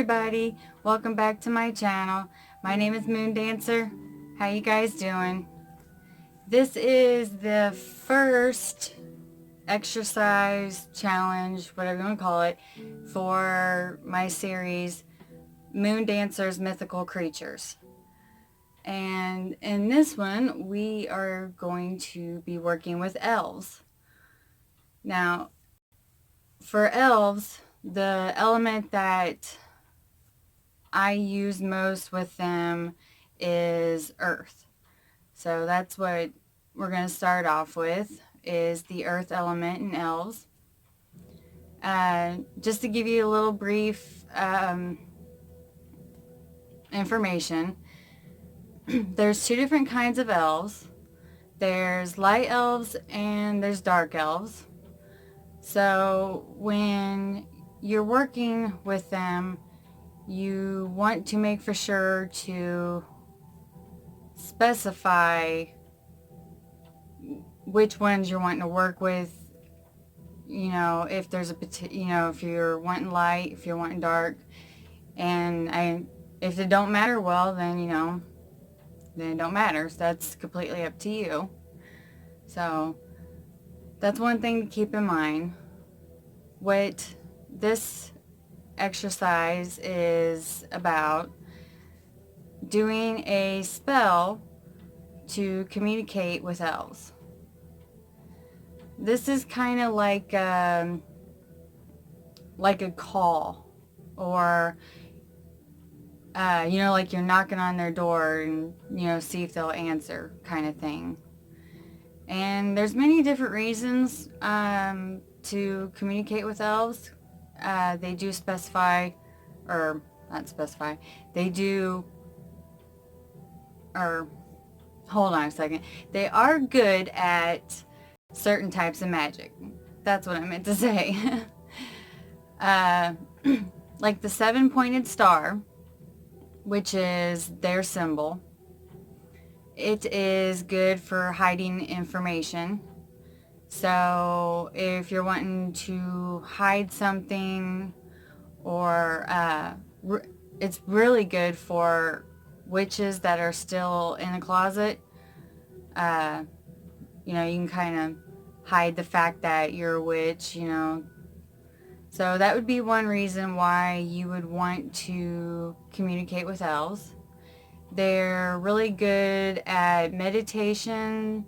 everybody, welcome back to my channel. My name is Moon Dancer. How you guys doing? This is the first exercise challenge, whatever you want to call it, for my series Moon Dancer's Mythical Creatures. And in this one we are going to be working with elves. Now for elves, the element that I use most with them is earth. So that's what we're going to start off with, is the earth element in elves. Just to give you a little brief information, there's two different kinds of elves. There's light elves and there's dark elves. So when you're working with them, you want to make for sure to specify which ones you're wanting to work with. You know, if there's a, if you're wanting light, if you're wanting dark, and if it don't matter, well, then, then it don't matter. So that's completely up to you. So that's one thing to keep in mind. What this exercise is about doing a spell to communicate with elves. This is kind of like a call, or like you're knocking on their door and see if they'll answer, kind of thing. And there's many different reasons to communicate with elves. They do specify, or not specify, they do, or hold on a second, they are good at certain types of magic. That's what I meant to say. Like the 7-pointed star, which is their symbol. It is good for hiding information. So if you're wanting to hide something, or it's really good for witches that are still in a closet. You can kind of hide the fact that you're a witch, So that would be one reason why you would want to communicate with elves. They're really good at meditation,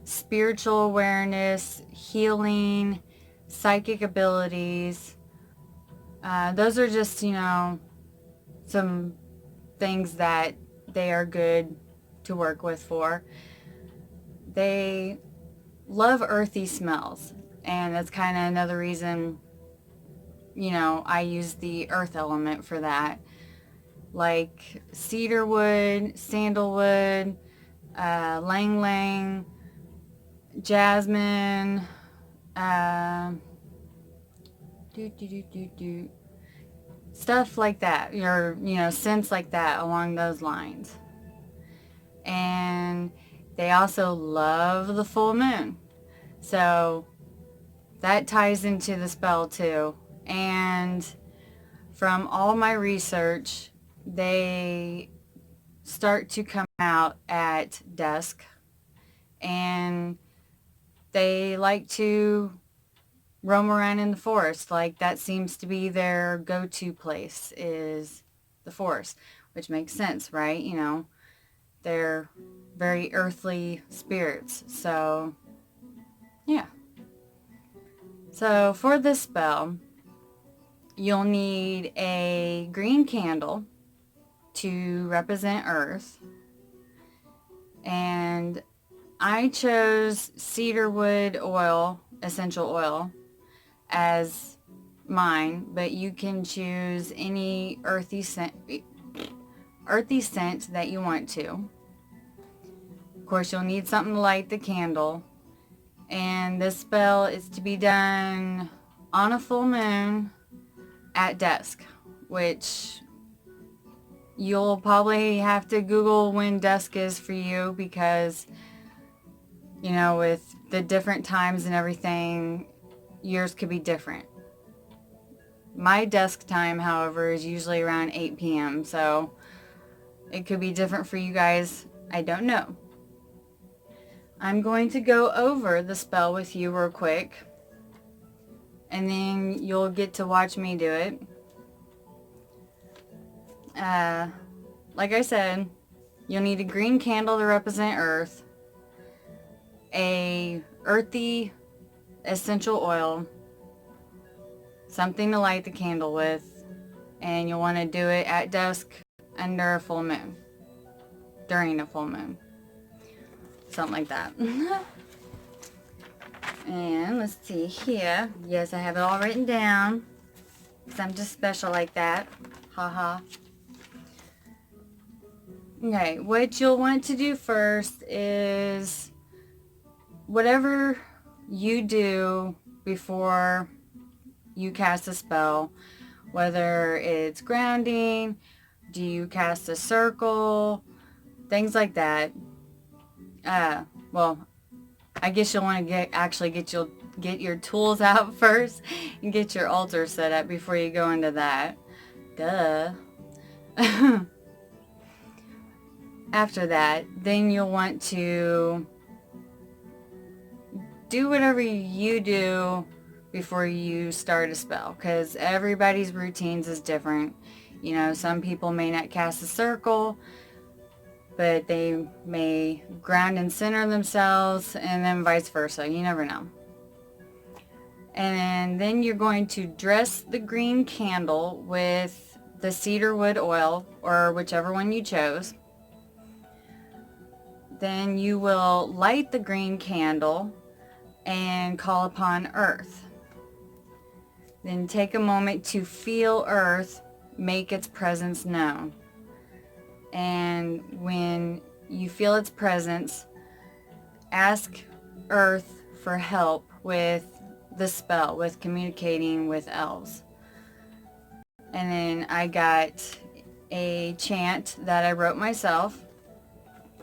spiritual awareness, healing, psychic abilities. Those are just, some things that they are good to work with for. They love earthy smells, and that's kind of another reason, I use the earth element for that. Like cedar wood, sandalwood, lang lang, jasmine, stuff like that, or scents like that along those lines. And they also love the full moon, so that ties into the spell too. And from all my research, they start to come out at dusk, and they like to roam around in the forest. Like, that seems to be their go-to place, is the forest, which makes sense, right? They're very earthly spirits. So yeah, so for this spell, you'll need a green candle to represent earth, and I chose cedarwood oil, essential oil, as mine, but you can choose any earthy scent that you want to. Of course, you'll need something to light the candle, and this spell is to be done on a full moon at dusk, which you'll probably have to Google when dusk is for you, because with the different times and everything, yours could be different. My dusk time, however, is usually around 8 p.m. So it could be different for you guys. I don't know. I'm going to go over the spell with you real quick, and then you'll get to watch me do it. Like I said, you'll need a green candle to represent earth, a earthy essential oil, something to light the candle with, and you'll want to do it at dusk under a full moon, during a full moon, something like that. And let's see here. Yes, I have it all written down, because I'm just special like that. Haha. Okay, what you'll want to do first is whatever you do before you cast a spell, whether it's grounding, do you cast a circle, things like that. Well, I guess you'll want to get your tools out first and get your altar set up before you go into that. Duh. After that, then you'll want to do whatever you do before you start a spell, because everybody's routines is different. You know, some people may not cast a circle, but they may ground and center themselves, and then vice versa. You never know. And then you're going to dress the green candle with the cedar wood oil, or whichever one you chose. Then you will light the green candle and call upon earth. Then take a moment to feel earth make its presence known. And when you feel its presence, ask earth for help with the spell, with communicating with elves. And then I got a chant that I wrote myself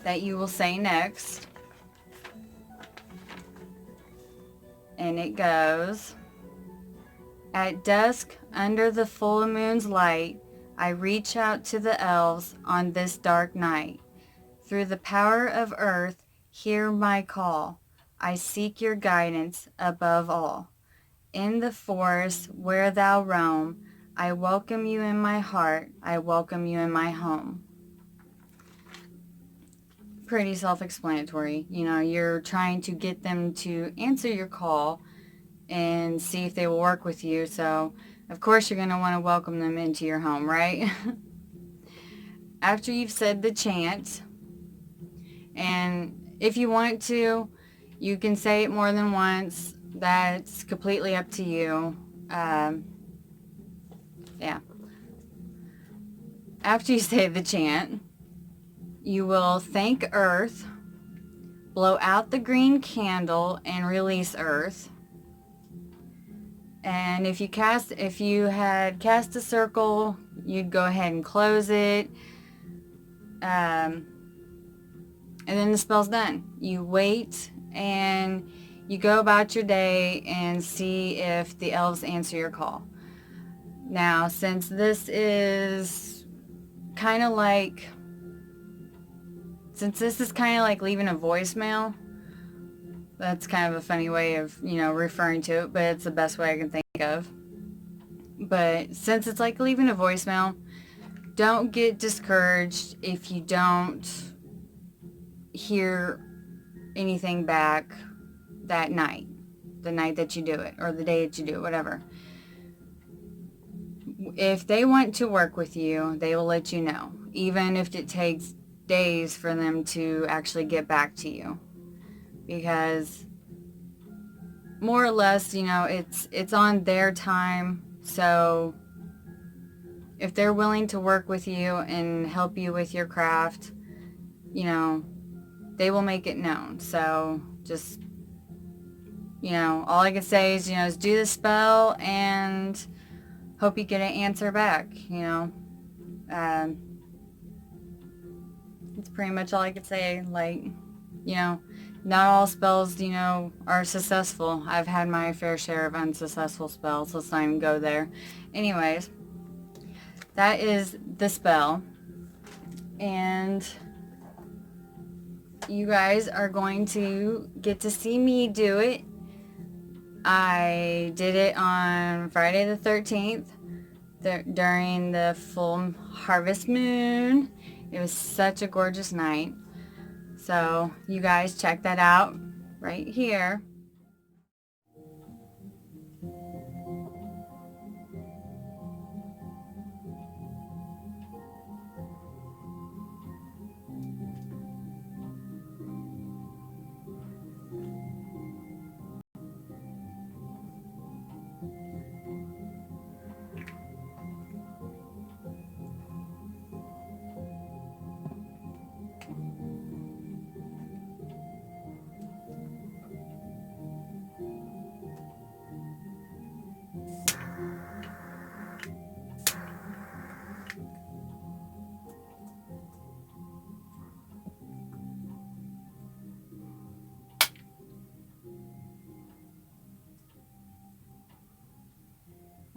that you will say next. And it goes, at dusk, under the full moon's light, I reach out to the elves on this dark night. Through the power of earth, hear my call. I seek your guidance above all. In the forest where thou roam, I welcome you in my heart. I welcome you in my home. Pretty self-explanatory. You know, you're trying to get them to answer your call and see if they will work with you. So, of course, you're going to want to welcome them into your home, right? After you've said the chant, and if you want to, you can say it more than once. That's completely up to you. Yeah. After you say the chant, you will thank earth, blow out the green candle, and release earth. And if you had cast a circle, you'd go ahead and close it. And then the spell's done. You wait and you go about your day and see if the elves answer your call. Now, since this is kind of like leaving a voicemail, that's kind of a funny way of, referring to it, but it's the best way I can think of. But since it's like leaving a voicemail, don't get discouraged if you don't hear anything back that night, the night that you do it, or the day that you do it, whatever. If they want to work with you, they will let you know, even if it takes days for them to actually get back to you, because more or less, it's on their time. So if they're willing to work with you and help you with your craft, they will make it known. So just, all I can say is do the spell and hope you get an answer back. It's pretty much all I could say. Like, not all spells, you know, are successful. I've had my fair share of unsuccessful spells. Let's not even go there. Anyways, that is the spell. And you guys are going to get to see me do it. I did it on Friday the 13th during the full harvest moon. It was such a gorgeous night. So you guys check that out right here.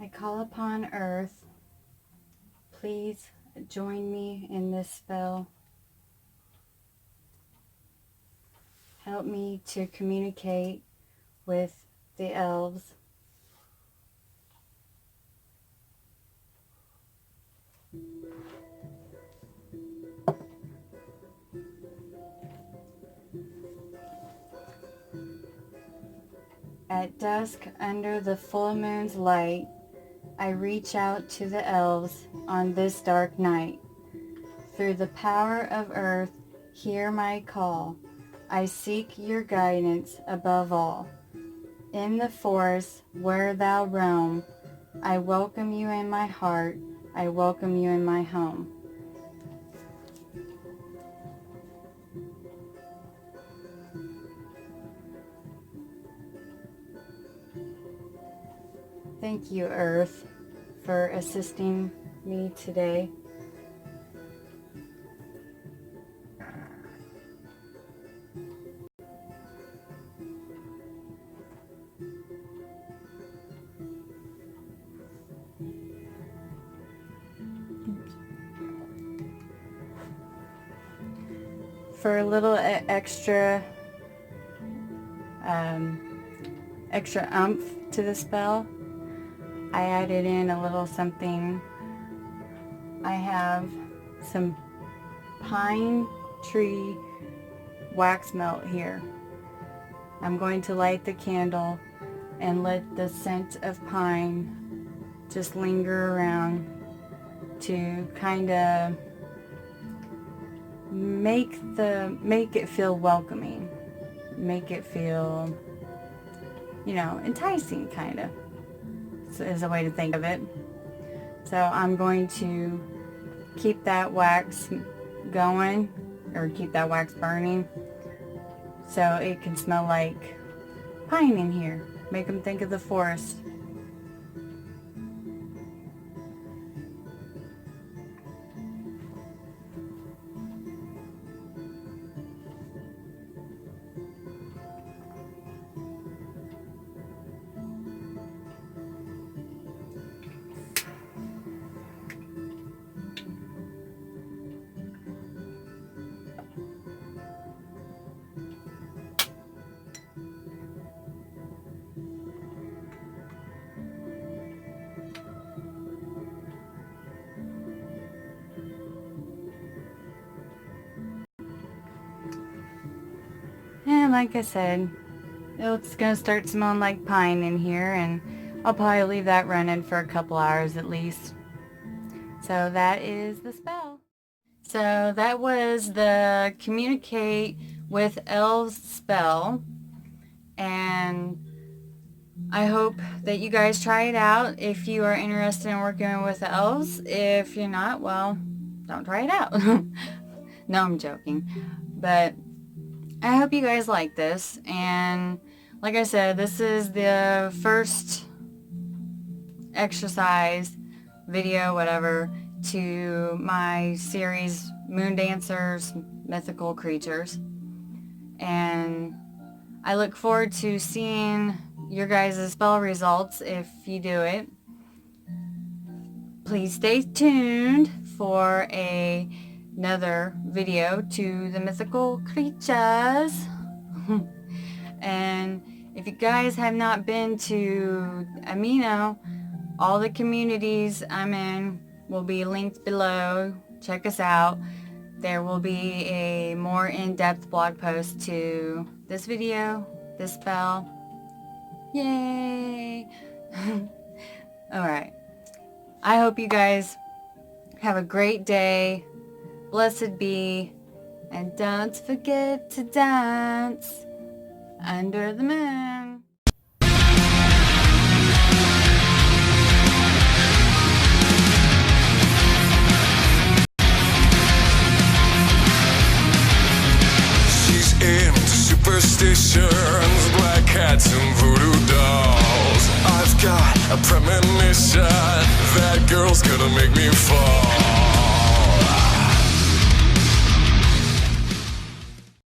I call upon Earth. Please join me in this spell. Help me to communicate with the elves. At dusk, under the full moon's light, I reach out to the elves on this dark night. Through the power of earth, hear my call. I seek your guidance above all. In the forest where thou roam, I welcome you in my heart. I welcome you in my home. Thank you, Earth, for assisting me today. For a little extra oomph to the spell, I added in a little something. I have some pine tree wax melt here. I'm going to light the candle and let the scent of pine just linger around to kind of make it feel welcoming, make it feel, you know, enticing, kind of, is a way to think of it. So I'm going to keep that wax going, or keep that wax burning, so it can smell like pine in here. Make them think of the forest. And like I said, it's going to start smelling like pine in here, and I'll probably leave that running for a couple hours at least. So that is the spell. So that was the Communicate with Elves spell, and I hope that you guys try it out if you are interested in working with the elves. If you're not, well, don't try it out. No, I'm joking. But I hope you guys like this, and like I said, this is the first exercise video, whatever, to my series Moon Dancers, Mythical Creatures. And I look forward to seeing your guys' spell results if you do it. Please stay tuned for another video to the mythical creatures. And if you guys have not been to Amino, all the communities I'm in will be linked below. Check us out. There will be a more in-depth blog post to this video, this spell. Yay! Alright. I hope you guys have a great day. Blessed be. And don't forget to dance under the moon. She's into superstitions, black cats and voodoo dolls. I've got a premonition that girl's gonna make me fall.